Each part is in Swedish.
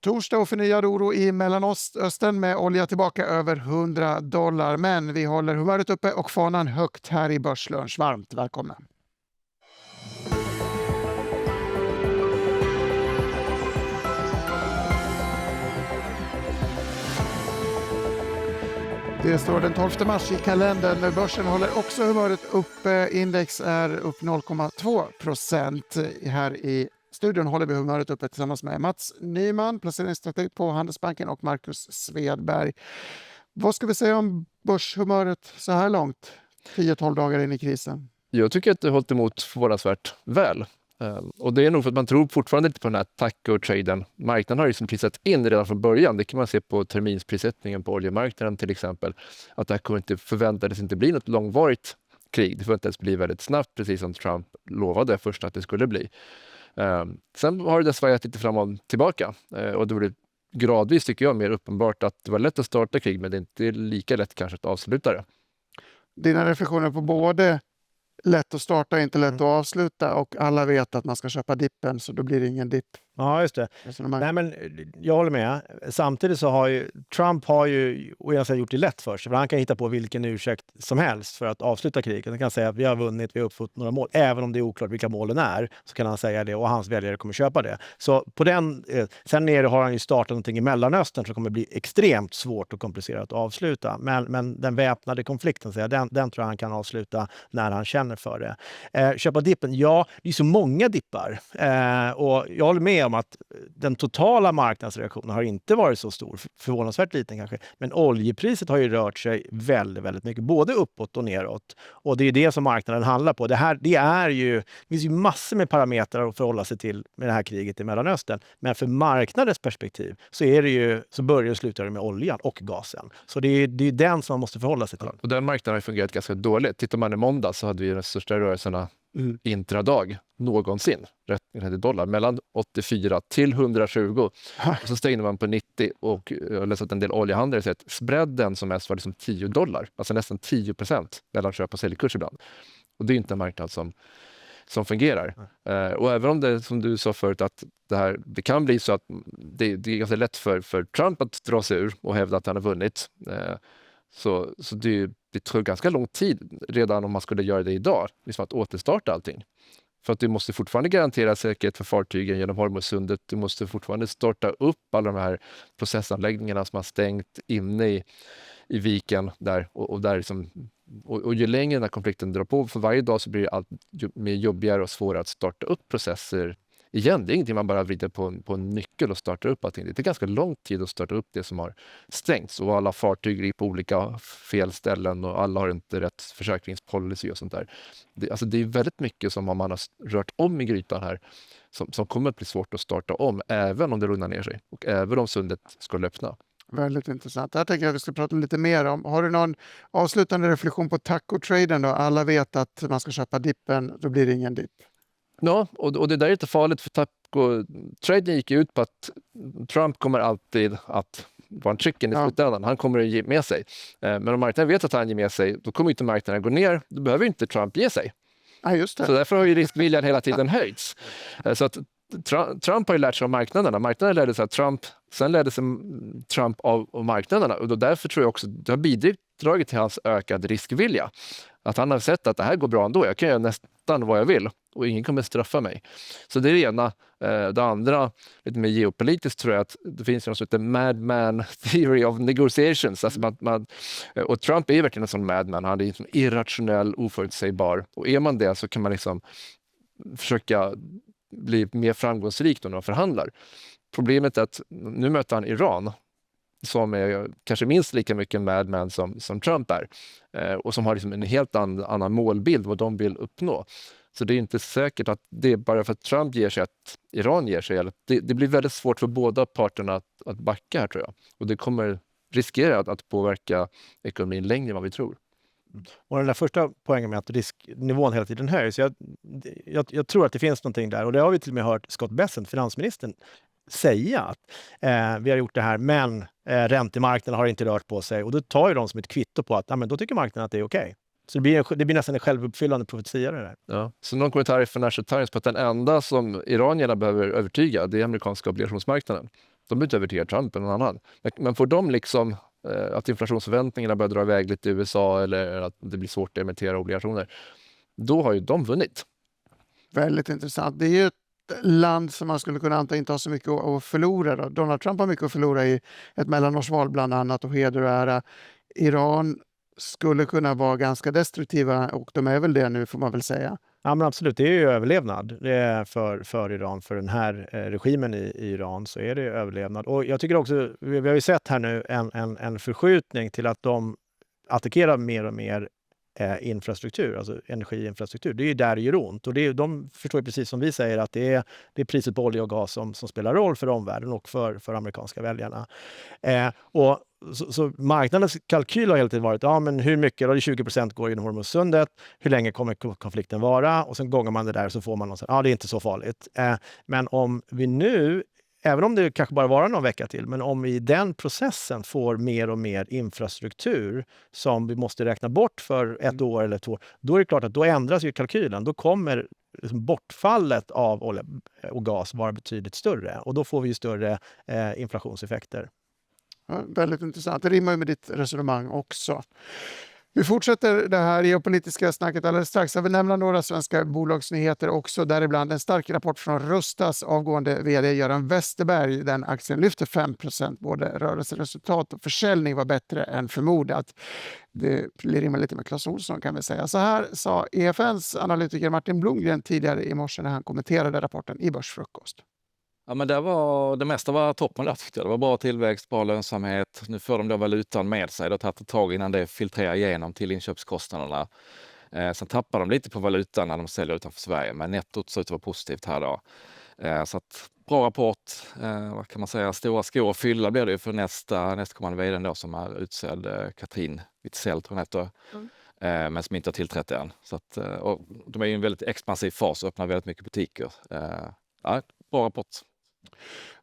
torsdag och förnyad oro i Mellanöstern med olja tillbaka över $100. Men vi håller humöret uppe och fanan högt här i Börslunch. Varmt välkomna! Det står den 12 mars i kalendern. Börsen håller också humöret uppe. Index är upp 0,2%. Här i studion håller vi humöret uppe tillsammans med Mats Nyman, placeringsstrateg på Handelsbanken, och Marcus Svedberg. Vad ska vi säga om börshumöret så här långt? 10-12 dagar in i krisen. Jag tycker att det har hållit emot förvånansvärt väl. Och det är nog för att man tror fortfarande lite på den här taco-traden. Marknaden har liksom prisat in redan från början. Det kan man se på terminsprissättningen på oljemarknaden till exempel. Att det här förväntades inte bli något långvarigt krig. Det förväntades bli väldigt snabbt, precis som Trump lovade först att det skulle bli. Sen har det svajat lite fram och tillbaka. Och det blir gradvis, tycker jag, mer uppenbart att det var lätt att starta krig, men det är inte lika lätt kanske att avsluta det. Dina reflektioner på både lätt att starta och inte lätt att avsluta, och alla vet att man ska köpa dippen, så då blir det ingen dipp. Ja, just det. Nej, men jag håller med. Samtidigt så har ju Trump gjort det lätt för sig. För han kan hitta på vilken ursäkt som helst för att avsluta kriget. Han kan säga att vi har vunnit, vi har uppfyllt några mål. Även om det är oklart vilka målen är, så kan han säga det och hans väljare kommer köpa det. Så på sen har han ju startat någonting i Mellanöstern som kommer bli extremt svårt och komplicerat att avsluta. Men den väpnade konflikten, den tror jag han kan avsluta när han känner för det. Köpa dippen, ja, det är så många dippar. Och jag håller med om att den totala marknadsreaktionen har inte varit så stor, förvånansvärt liten kanske, men oljepriset har ju rört sig väldigt, väldigt mycket, både uppåt och neråt, och det är det som marknaden handlar på. Det finns ju massor med parametrar att förhålla sig till med det här kriget i Mellanöstern, men för marknadens perspektiv så börjar och slutar det med oljan och gasen. Så det är den som man måste förhålla sig till. Och den marknaden har fungerat ganska dåligt. Tittar man i måndag så hade vi de största rörelserna intradag någonsin, rätt till dollar, mellan 84 till 120, och så stängde man på 90, och jag har läst att en del oljehandlare säger att spreaden som mest var liksom $10, alltså nästan 10% mellan köp och säljkurs ibland. Och det är inte en marknad som fungerar. Och även om det, som du sa förut, att det kan bli så att det är ganska lätt för Trump att dra sig ur och hävda att han har vunnit, så det tar ganska lång tid redan om man skulle göra det idag, liksom att återstarta allting. För att du måste fortfarande garantera säkerhet för fartygen genom Hormuzsundet. Du måste fortfarande starta upp alla de här processanläggningarna som har stängt inne i viken där. Och ju längre den här konflikten drar på för varje dag, så blir det allt mer jobbigare och svårare att starta upp processer igen. Det är ingenting man bara vrider på en nyckel och startar upp allting. Det är ganska lång tid att starta upp det som har stängts, och alla fartyg är på olika fel ställen och alla har inte rätt försäkringspolicy och sånt där. Det är väldigt mycket som man har rört om i grytan här som kommer att bli svårt att starta om, även om det lugnar ner sig och även om sundet skulle öppna. Väldigt intressant. Det här tänker jag att vi ska prata lite mer om. Har du någon avslutande reflektion på taco-traden då? Alla vet att man ska köpa dippen, då blir det ingen dipp. Ja, och det där är inte farligt, för taco-traden gick ut på att Trump kommer alltid att vara en chicken i slutändan. Han kommer att ge med sig. Men om marknaden vet att han ger med sig, då kommer inte marknaden gå ner. Då behöver inte Trump ge sig. Ja, just det. Så därför har ju riskviljan hela tiden höjts. Så att Trump har ju lärt sig av marknaderna. Marknaden lärde sig av Trump, sen lärde sig Trump av marknaderna. Och därför tror jag också det har bidragit till hans ökade riskvilja. Att han har sett att det här går bra ändå. Jag kan göra nästan vad jag vill och ingen kommer straffa mig. Så det är det ena. Det andra, lite mer geopolitiskt, tror jag att det finns något som heter madman theory of negotiations. Alltså och Trump är verkligen en sån madman. Han är liksom irrationell, oförutsägbar. Och är man det, så kan man liksom försöka bli mer framgångsrik när man förhandlar. Problemet är att nu möter han Iran, som är kanske minst lika mycket madman som Trump är, och som har liksom en helt annan målbild vad de vill uppnå. Så det är inte säkert att det är bara för att Trump ger sig att Iran ger sig. Det blir väldigt svårt för båda parterna att backa här, tror jag. Och det kommer riskera att påverka ekonomin längre än vad vi tror. Och den där första poängen med att risknivån hela tiden höjs, jag tror att det finns någonting där, och det har vi till och med hört Scott Bessent, finansministern, säga att vi har gjort det här, men räntemarknaden har inte rört på sig, och då tar ju de som ett kvitto på att då tycker marknaden att det är okej. Så det blir nästan en självuppfyllande profetia det där. Ja. Så någon kommentar i Financial Times på att den enda som iranierna behöver övertyga, det är amerikanska obligationsmarknaden. De behöver inte övertyga Trump eller någon annan. Men får de liksom att inflationsförväntningarna börjar dra iväg lite i USA eller att det blir svårt att emittera obligationer, då har ju de vunnit. Väldigt intressant. Det är ju ett land som man skulle kunna anta inte har så mycket att förlora. Då. Donald Trump har mycket att förlora i ett mellanårsval bland annat och heder och ära. Iran skulle kunna vara ganska destruktiva och de är väl det nu får man väl säga. Ja, men absolut, det är ju överlevnad. Det är för Iran, för den här regimen i Iran så är det överlevnad. Och jag tycker också, vi har ju sett här nu en förskjutning till att de attackerar mer och mer infrastruktur, alltså energiinfrastruktur. Det är ju där det gör ont. Och de förstår ju precis som vi säger att det är priset på olja och gas som spelar roll för omvärlden och för amerikanska väljarna. Så marknadens kalkyl har hela tiden varit, men hur mycket, då är det 20% går genom Hormuzsundet, hur länge kommer konflikten vara? Och sen gångar man det där så får man något, det är inte så farligt. Men om vi nu, även om det kanske bara varar någon vecka till, men om vi i den processen får mer och mer infrastruktur som vi måste räkna bort för ett år eller 2 år, då är det klart att då ändras ju kalkylen. Då kommer bortfallet av olja och gas vara betydligt större och då får vi ju större inflationseffekter. Ja, väldigt intressant. Det rimmar ju med ditt resonemang också. Vi fortsätter det här geopolitiska snacket alldeles strax. Jag vill nämna några svenska bolagsnyheter också, däribland en stark rapport från Rustas avgående vd Göran Westerberg. Den aktien lyfter 5%. Både rörelseresultat och försäljning var bättre än förmodat. Det rimmar lite med Clas Ohlson kan vi säga. Så här sa EFNs analytiker Martin Blomgren tidigare i morse när han kommenterade rapporten i Börsfrukost. Ja, men det mesta var toppen där tyckte jag. Det var bra tillväxt, bra lönsamhet. Nu får de då valutan med sig. Det har tagit ett tag innan det filtrerar igenom till inköpskostnaderna. Sen tappar de lite på valutan när de säljer utanför Sverige. Men nettot ser ut att vara positivt här då. Så att bra rapport. Vad kan man säga? Stora skor att fylla blir det ju för nästkommande vd då som är utsedd. Katrin Witzell tror jag heter. Men som inte har tillträtt än. Så att, och de är i en väldigt expansiv fas och öppnar väldigt mycket butiker. Bra rapport.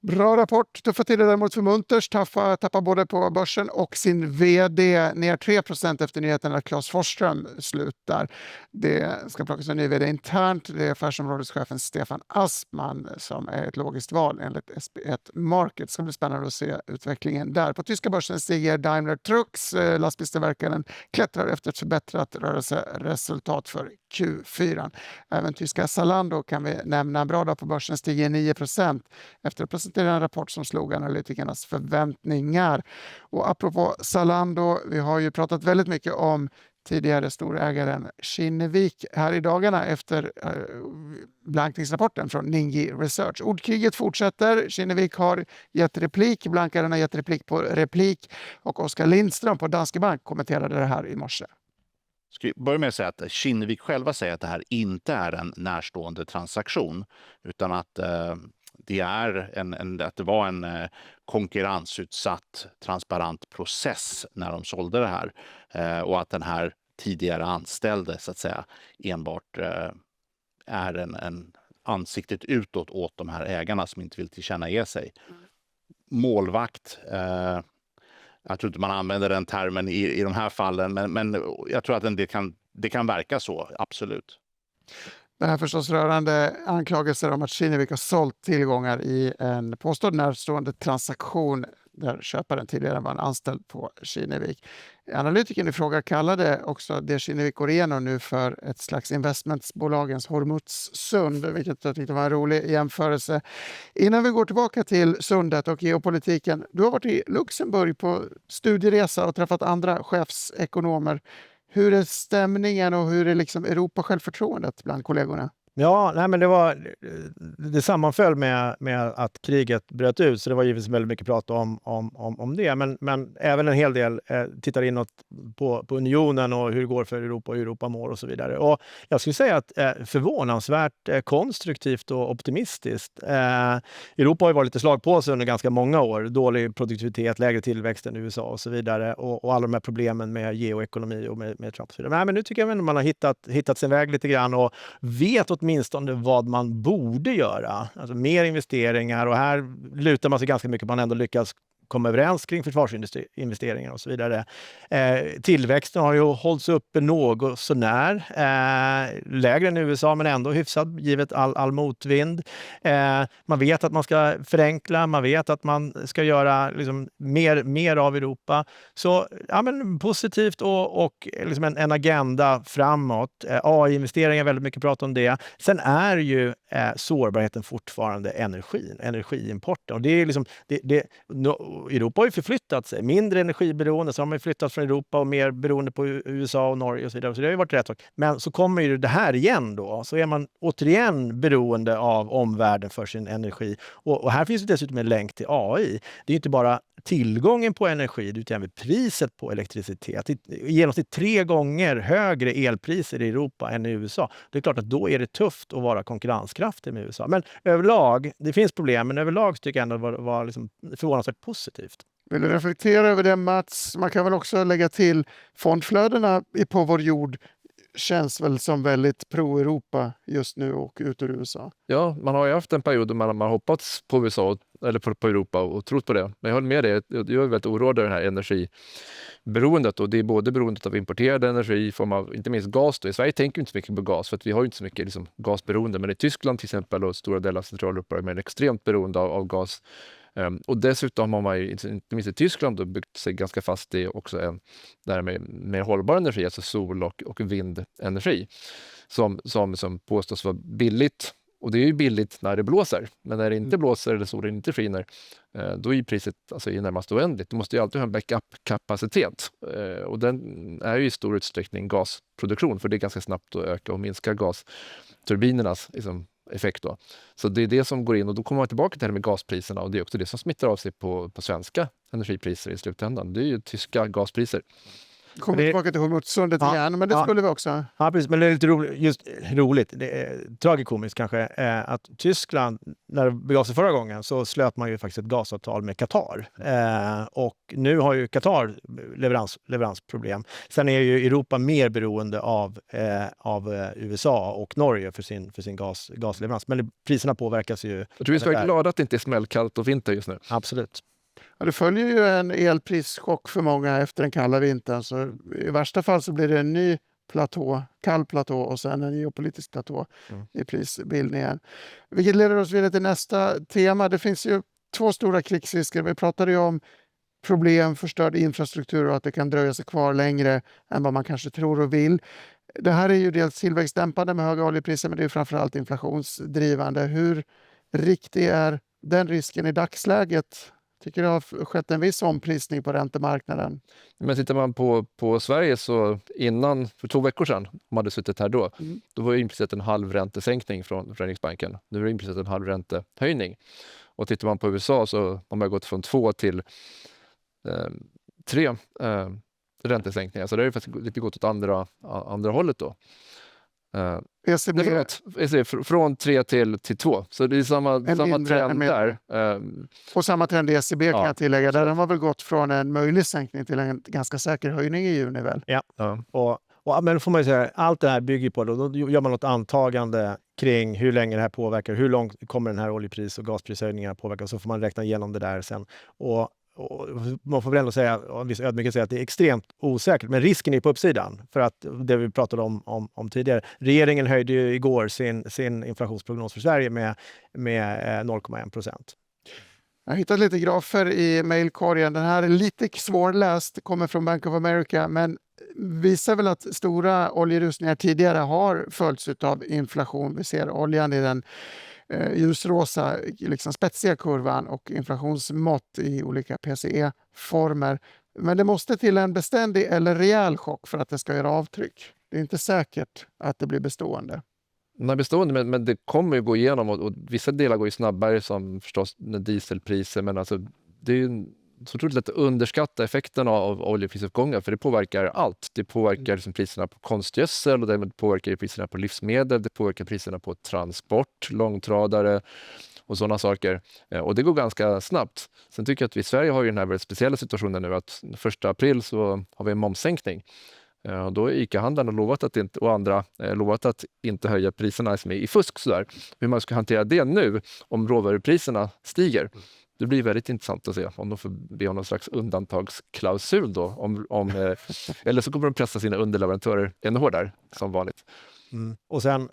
Bra rapport. Tuffa tider däremot för Munters. Tappar både på börsen och sin vd ner 3% efter nyheten att Claes Forsström slutar. Det ska plockas en ny vd internt. Det är affärsområdeschefen Stefan Aspman som är ett logiskt val enligt SP1 Market. Det ska bli spännande att se utvecklingen där. På tyska börsen stiger Daimler Trucks. Lastbilstillverkaren klättrar efter ett förbättrat rörelseresultat för Q4. Även tyska Zalando kan vi nämna. En bra dag på börsen stiger 9% efter att presentera en rapport som slog analytikernas förväntningar. Och apropå Zalando, vi har ju pratat väldigt mycket om tidigare storägaren Kinnevik här i dagarna efter blankningsrapporten från Ningi Research. Ordkriget fortsätter. Kinnevik har gett replik, blankaren har gett replik på replik och Oskar Lindström på Danske Bank kommenterade det här i morse. Ska vi börja med att säga att Kinnevik själva säger att det här inte är en närstående transaktion utan att att det var en konkurrensutsatt, transparent process när de sålde det här och att den här tidigare anställde så att säga enbart är en ansiktet utåt åt de här ägarna som inte vill tillkännage sig. Målvakt, jag tror inte man använder den termen i de här fallen men jag tror att det kan verka så, absolut. Det här förstås rörande anklagelser om att Kinnevik har sålt tillgångar i en påstådd närstående transaktion där köparen tidigare var en anställd på Kinnevik. Analytikern i fråga kallade också det Kinnevik går igenom nu för ett slags investmentsbolagens Hormuzsund, vilket jag tyckte var en rolig jämförelse. Innan vi går tillbaka till sundet och geopolitiken, du har varit i Luxemburg på studieresa och träffat andra chefsekonomer. Hur är stämningen och hur är liksom Europa-självförtroendet bland kollegorna? Ja, nej, men det sammanföll med att kriget bröt ut, så det var givetvis väldigt mycket prat om det. Men även en hel del tittar inåt på unionen och hur det går för Europa och hur Europa mår och så vidare. Och jag skulle säga att förvånansvärt konstruktivt och optimistiskt. Europa har ju varit lite slag på sig under ganska många år. Dålig produktivitet, lägre tillväxt än USA och så vidare. Och alla de här problemen med geoekonomi och med Trump och så vidare. Nej, men nu tycker jag att man har hittat sin väg lite grann och vet åtminstone vad man borde göra. Alltså mer investeringar och här lutar man sig ganska mycket på att man ändå lyckas komma överens kring försvarsinvesteringar och så vidare. Tillväxten har ju hållits uppe något så när. Lägre än USA men ändå hyfsad givet all motvind. Man vet att man ska förenkla, man vet att man ska göra liksom mer av Europa. Så ja, men positivt och liksom en agenda framåt. AI-investeringar, väldigt mycket prat om det. Sen är ju sårbarheten fortfarande energiimporten. Och det är liksom, Europa har ju förflyttat sig. Mindre energiberoende, så har man ju flyttat från Europa och mer beroende på USA och Norge och så vidare. Så det har ju varit rätt sak. Men så kommer ju det här igen då. Så är man återigen beroende av omvärlden för sin energi. Och här finns det dessutom en länk till AI. Det är ju inte bara tillgången på energi, utan även priset på elektricitet. I genomsnitt 3 gånger högre elpriser i Europa än i USA. Det är klart att då är det tufft att vara konkurrenskraftig med USA. Men överlag, det finns problem, men överlag tycker jag ändå var liksom förvånansvärt positivt. Vill du reflektera över det, Mats? Man kan väl också lägga till fondflödena på vår jord känns väl som väldigt pro-Europa just nu och ut ur USA. Ja, man har ju haft en period där man har hoppats på USA eller på Europa och trott på det. Men jag håller med dig, jag är väldigt oroad över det här energiberoendet, och det är både beroendet av importerad energi i form av inte minst gas. Då. I Sverige tänker vi inte så mycket på gas för att vi har inte så mycket liksom, gasberoende, men i Tyskland till exempel och stora delar av Centraleuropa är man extremt beroende av gas. Och dessutom har man ju, inte minst i Tyskland, då byggt sig ganska fast i också där med hållbar energi, alltså sol- och vindenergi, som påstås vara billigt. Och det är ju billigt när det blåser, men när det inte blåser eller solen inte skiner, då är priset alltså närmast oändligt. Du måste ju alltid ha en backup-kapacitet, och den är ju i stor utsträckning gasproduktion, för det är ganska snabbt att öka och minska gasturbinernas effekt då. Så det är det som går in, och då kommer man tillbaka till det här med gaspriserna, och det är också det som smittar av sig på svenska energipriser i slutändan. Det är ju tyska gaspriser. Kommer tillbaka till Hormuzsundet igen, men det skulle vi också. Ja, precis. Men det är lite roligt. Det är tragikomiskt kanske att Tyskland, när det begav sig förra gången, så slöt man ju faktiskt ett gasavtal med Qatar. Och nu har ju Qatar leveransproblem. Sen är ju Europa mer beroende av USA och Norge för sin gasleverans. Men priserna påverkas ju. Jag tror vi ska vara glada att det inte är smällkallt och vinter just nu. Absolut. Ja, det följer ju en elprischock för många efter den kalla vintern. Så i värsta fall så blir det en ny kall platå och sen en geopolitisk platå i prisbildningen. Vilket leder oss vidare till nästa tema. Det finns ju 2 stora krigsrisker. Vi pratade ju om problem, förstörd infrastruktur och att det kan dröja sig kvar längre än vad man kanske tror och vill. Det här är ju dels tillväxtdämpande med höga oljepriser, men det är framförallt inflationsdrivande. Hur riktig är den risken i dagsläget? Tycker det har skett en viss omprisning på räntemarknaden. Men tittar man på Sverige, så för 2 veckor sedan, om man hade suttit här då var ju implicit en halv räntesänkning från Riksbanken. Nu är det implicit en halv räntehöjning. Och tittar man på USA, så har man gått från 2 till 3 räntesänkningar. Så det har ju faktiskt lite gått åt andra hållet då. ECB från 3 till 2. Så det är samma trend där. Och samma trend i ECB kan jag tillägga. Där de har väl gått från en möjlig sänkning till en ganska säker höjning i juni väl? Ja. Men får man ju säga, allt det här bygger på då gör man något antagande kring hur länge det här påverkar, hur långt kommer den här oljepris- och gasprishöjningarna påverka, så får man räkna igenom det där sen. Och man får väl ändå säga, och viss ödmjukhet säga, att det är extremt osäkert, men risken är på uppsidan, för att det vi pratade om tidigare. Regeringen höjde ju igår sin inflationsprognos för Sverige med 0,1%. Jag har hittat lite grafer i mejlkorgen. Den här är lite svårläst, kommer från Bank of America, men visar väl att stora oljerusningar tidigare har följts av inflation. Vi ser oljan i den ljusrosa, liksom spetsiga kurvan, och inflationsmått i olika PCE-former. Men det måste till en beständig eller rejäl chock för att det ska göra avtryck. Det är inte säkert att det blir bestående. Nej, bestående, men det kommer ju gå igenom, och vissa delar går ju snabbare, som förstås med dieselpriser, men alltså det är ju så otroligt lätt att underskatta effekterna av oljeprisuppgångar, för det påverkar allt. Det påverkar liksom priserna på konstgödsel, och därmed påverkar priserna på livsmedel, det påverkar priserna på transport, långtradare och sådana saker. Och det går ganska snabbt. Sen tycker jag att vi i Sverige har ju den här väldigt speciella situationen nu, att 1 april så har vi en momssänkning. Och då är ICA-handlarna lovat att inte, och andra lovat att inte höja priserna som är i fusk sådär. Hur man ska hantera det nu om råvarupriserna stiger, Det blir väldigt intressant att se om de får be om någon slags undantagsklausul då. Eller så kommer de pressa sina underleverantörer ännu hårdare, som vanligt. Och sen,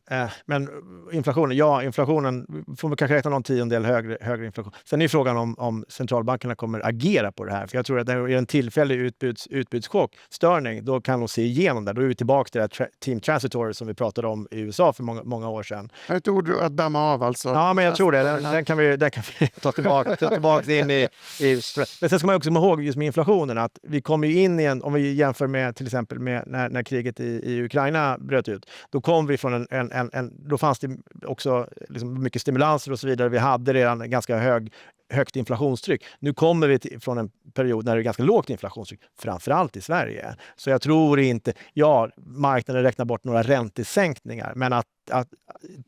men inflationen får man kanske räkna någon tiondel högre inflation. Sen är frågan om centralbankerna kommer agera på det här. För jag tror att det är en tillfällig utbudsstörning, då kan de se igenom det. Då är vi tillbaka till det här team transitory som vi pratade om i USA för många år sedan. Ett ord att damma av alltså. Ja, men jag tror det. Den kan vi ta tillbaka in i. Men sen ska man också komma ihåg just med inflationen att vi kommer ju in igen, om vi jämför med till exempel med när kriget i Ukraina bröt ut. Då kom vi från då fanns det också liksom mycket stimulanser och så vidare. Vi hade redan ganska högt inflationstryck. Nu kommer vi från en period när det är ganska lågt inflationstryck, framförallt i Sverige. Så jag tror inte, marknaden räknar bort några räntesänkningar, men att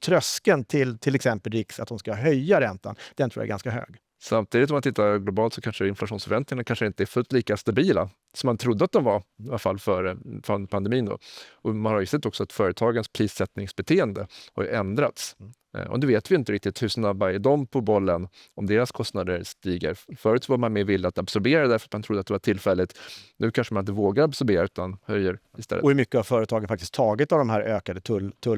tröskeln till exempel Riks att de ska höja räntan, den tror jag är ganska hög. Samtidigt om man tittar globalt så kanske inflationsförväntningarna kanske inte är fullt lika stabila som man trodde att de var, i alla fall före pandemin då. Och man har ju sett också att företagens prissättningsbeteende har ju ändrats. Och det vet vi inte riktigt hur snabba är de på bollen om deras kostnader stiger. Förut var man mer villig att absorbera därför att man trodde att det var tillfälligt. Nu kanske man inte vågar absorbera utan höjer istället. Och hur mycket har företagen faktiskt tagit av de här ökade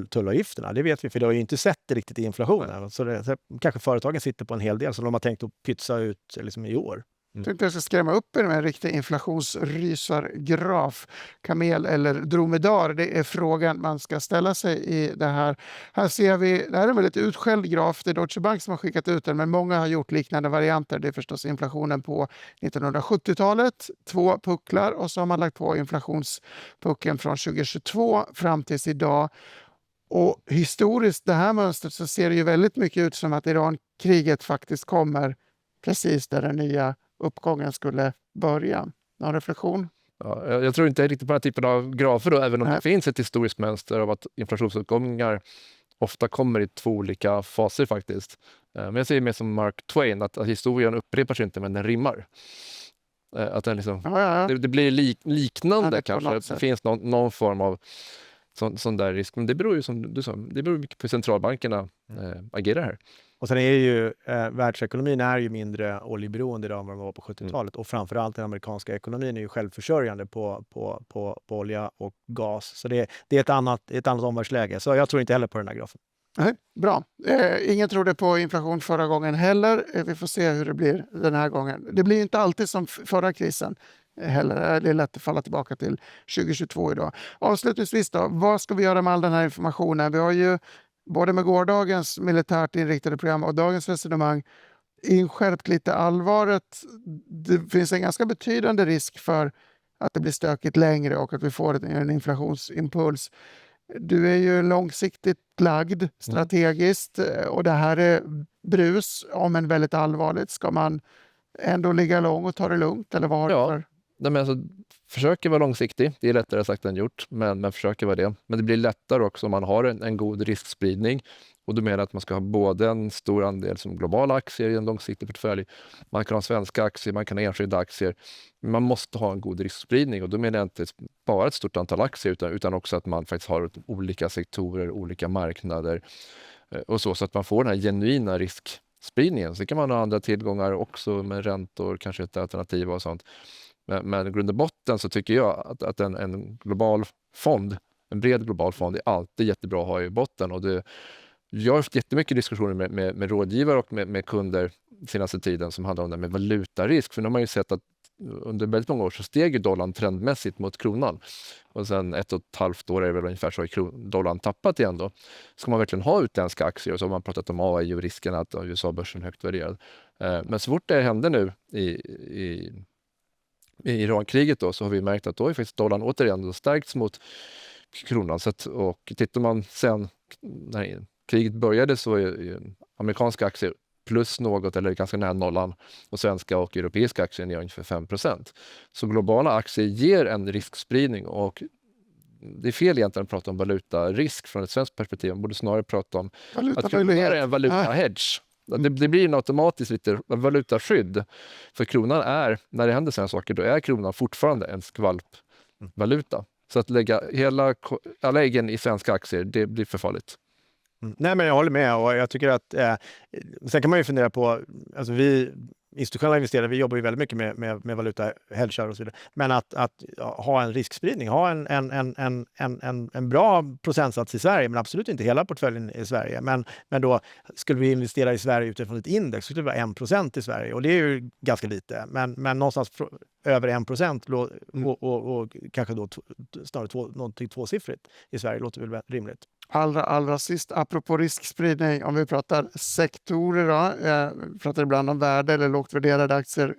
tullavgifterna? Det vet vi, för det har ju inte sett det riktigt i inflationen. Så kanske företagen sitter på en hel del som de har tänkt att pytsa ut liksom i år. Jag tänkte jag ska skrämma upp er med en riktig inflationsrysargraf. Kamel eller dromedar, det är frågan man ska ställa sig i det här. Här ser vi, det här är en väldigt utskälld graf. Det är Deutsche Bank som har skickat ut den, men många har gjort liknande varianter. Det är förstås inflationen på 1970-talet, 2 pucklar, och så har man lagt på inflationspucken från 2022 fram tills idag. Och historiskt, det här mönstret, så ser det ju väldigt mycket ut som att Iran-kriget faktiskt kommer precis där den nya uppgången skulle börja. Någon reflektion? Ja, jag tror inte riktigt på den här typen av grafer då, även om det finns ett historiskt mönster av att inflationsuppgångar ofta kommer i 2 olika faser faktiskt. Men jag säger mer som Mark Twain, att historien upprepar sig inte, men den rimmar. Att den liksom, Det blir liknande kanske. Det finns någon form av sån där risk. Men det beror ju, som du sa, det beror mycket på hur centralbankerna agerar här. Och sen är ju världsekonomin är ju mindre oljeberoende idag än vad den var på 70-talet. Och framförallt den amerikanska ekonomin är ju självförsörjande på olja och gas. Så det är ett annat omvärldsläge. Så jag tror inte heller på den här grafen. Nej, bra. Ingen trodde på inflation förra gången heller. Vi får se hur det blir den här gången. Det blir inte alltid som förra krisen heller. Det är lätt att falla tillbaka till 2022 idag. Avslutningsvis då, vad ska vi göra med all den här informationen? Vi har ju både med gårdagens militärt inriktade program och dagens resonemang inskärpt lite allvaret. Det finns en ganska betydande risk för att det blir stökigt längre och att vi får en inflationsimpuls. Du är ju långsiktigt lagd strategiskt och det här är brus, om en väldigt allvarligt. Ska man ändå ligga lång och ta det lugnt? Eller vad har du för? Men alltså, försöker vara långsiktig. Det är lättare sagt än gjort, men försöker vara det. Men det blir lättare också om man har en god riskspridning. Och då menar jag att man ska ha både en stor andel som globala aktier i en långsiktig portfölj. Man kan ha svenska aktier, man kan ha enskilda aktier. Men man måste ha en god riskspridning och då menar jag inte bara ett stort antal aktier utan också att man faktiskt har olika sektorer, olika marknader och så att man får den här genuina riskspridningen. Så kan man ha andra tillgångar också med räntor, kanske ett alternativ och sånt. Men i grund och botten så tycker jag att en global fond, en bred global fond är alltid jättebra att ha i botten. Och jag har haft jättemycket diskussioner med rådgivare och med kunder senaste tiden som handlar om det med valutarisk. För nu har man ju sett att under väldigt många år så steg ju dollarn trendmässigt mot kronan. Och sen 1,5 år är det väl ungefär så har dollarn tappat igen då. Ska man verkligen ha utländska aktier och så har man pratat om AI och risken att USA-börsen är högt värderad. Men så fort det hände nu i Iran-kriget då, så har vi märkt att då är faktiskt dollarn återigen stärkts mot kronan. Och tittar man sen när kriget började så är amerikanska aktier plus något eller ganska nära nollan och svenska och europeiska aktier ner ungefär 5%. Så globala aktier ger en riskspridning och det är fel egentligen att prata om valutarisk från ett svenskt perspektiv. Man borde snarare prata om att kronan är en valutahedge. Det blir en automatiskt lite valutaskydd. För kronan är, när det händer sådana saker, då är kronan fortfarande en skvalpvaluta. Så att lägga alla äggen i svenska aktier, det blir för farligt. Nej, men jag håller med och jag tycker att sen kan man ju fundera på, alltså institutionella investerare, vi jobbar ju väldigt mycket med valuta, hedgar och så vidare. Men att ha en riskspridning, ha en bra procentsats i Sverige, men absolut inte hela portföljen i Sverige. Men då skulle vi investera i Sverige utifrån ett index, så skulle det vara 1% i Sverige. Och det är ju ganska lite. Men någonstans över 1% och kanske då snarare någonting tvåsiffrigt i Sverige låter väl rimligt. Allra sist, apropå riskspridning, om vi pratar sektorer då, pratar ibland om värde eller lågt värderade aktier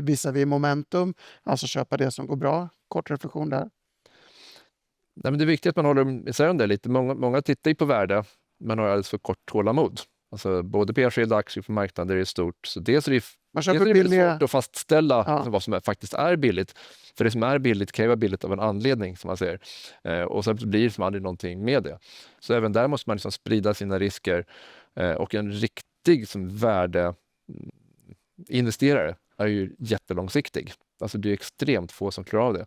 visar vi momentum, alltså köpa det som går bra. Kort reflektion där. Nej, men det är viktigt att man håller isär om det lite. Många tittar ju på värde, men har alldeles för kort tålamod. Alltså både på enskilda aktier för marknader är stort. Så dels är det svårt att fastställa vad som faktiskt är billigt. För det som är billigt kan ju vara billigt av en anledning, som man säger. Och sen blir det som aldrig någonting med det. Så även där måste man liksom sprida sina risker. Och en riktig värdeinvesterare är ju jättelångsiktig. Alltså det är extremt få som klarar av det.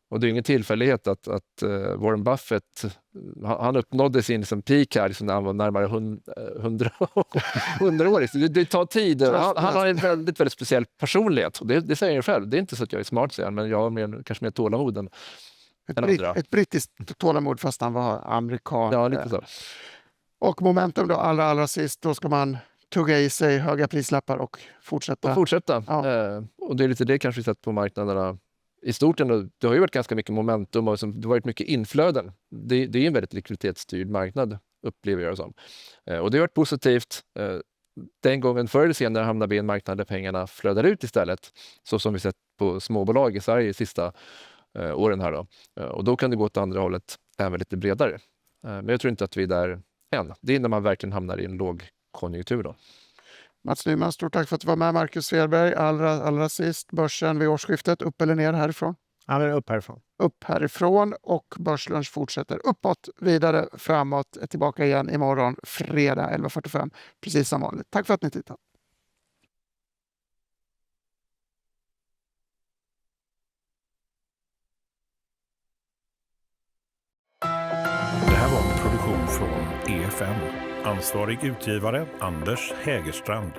Och det är ingen tillfällighet att Warren Buffett, han uppnådde sin liksom peak här liksom när han var närmare 100 år. Det tar tid. Han har en väldigt, väldigt speciell personlighet. Och det säger jag själv. Det är inte så att jag är smart, säger han, men jag har kanske mer tålamod än andra. Ett brittiskt tålamod fast han var amerikan. Ja, lite så. Och momentum då, allra sist, då ska man tugga i sig höga prislappar och fortsätta. Ja. Och det är lite det kanske vi sett på marknaderna i stort ändå. Det har ju varit ganska mycket momentum och det har varit mycket inflöden. Det är en väldigt likviditetsstyrd marknad, upplever jag det som. Och det har varit positivt. Den gången förr eller senare hamnar vi i en marknad där pengarna flödar ut istället. Så som vi sett på småbolag i Sverige de sista åren här då. Och då kan det gå åt andra hållet även lite bredare. Men jag tror inte att vi är där än. Det är när man verkligen hamnar i en lågkonjunktur då. Mats Nyman, stort tack för att du var med. Marcus Svedberg, allra sist, börsen vid årsskiftet, upp eller ner härifrån? Ja, men upp härifrån. Upp härifrån, och Börslunch fortsätter uppåt, vidare, framåt, tillbaka igen imorgon, fredag 11.45, precis som vanligt. Tack för att ni tittat. Det här var en produktion från EFN. Ansvarig utgivare Anders Hägerstrand.